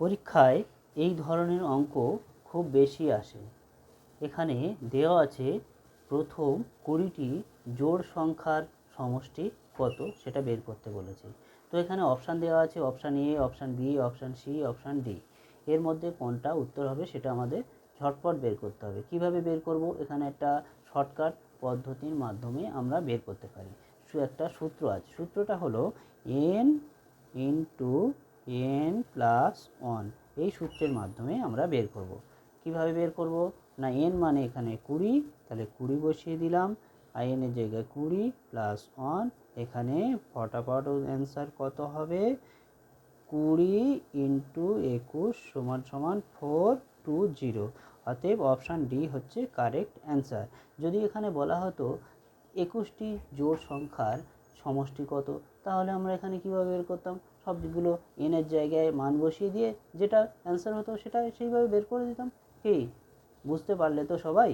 পরীক্ষায় এই ধরনের অঙ্ক খুব বেশি আসে। এখানে দেওয়া আছে প্রথম 20টি জোড় সংখ্যার সমষ্টি কত সেটা বের করতে বলেছে। তো এখানে অপশান দেওয়া আছে, option A, option B, option C, option D. এর মধ্যে কোনটা উত্তর হবে সেটা আমাদের ঝটপট বের করতে হবে। কিভাবে বের করব? এখানে একটা শর্টকাট পদ্ধতির মাধ্যমে আমরা বের করতে পারি। একটা সূত্র আছে, সূত্রটা হলো n ইন্টু n প্লাস 1। এই সূত্রের মাধ্যমে আমরা বের করব। কিভাবে বের করব? না, n মানে এখানে 20, তাহলে 20 বসিয়ে দিলাম, আর n এর জায়গায় 20 প্লাস 1। এখানে ফটাফট অ্যান্সার কত হবে? 20 ইন্টু 21 সমান সমান 420। অতএব অপশান ডি হচ্ছে কারেক্ট অ্যান্সার। যদি এখানে বলা হতো 21টি জোড় সংখ্যার সমষ্টি কত, তাহলে আমরা এখানে কীভাবে বের করতাম? সবগুলো এনের জায়গায় মান বসিয়ে দিয়ে যেটা অ্যান্সার হতো সেটা সেইভাবে বের করে দিতাম। কি বুঝতে পারলে তো সবাই?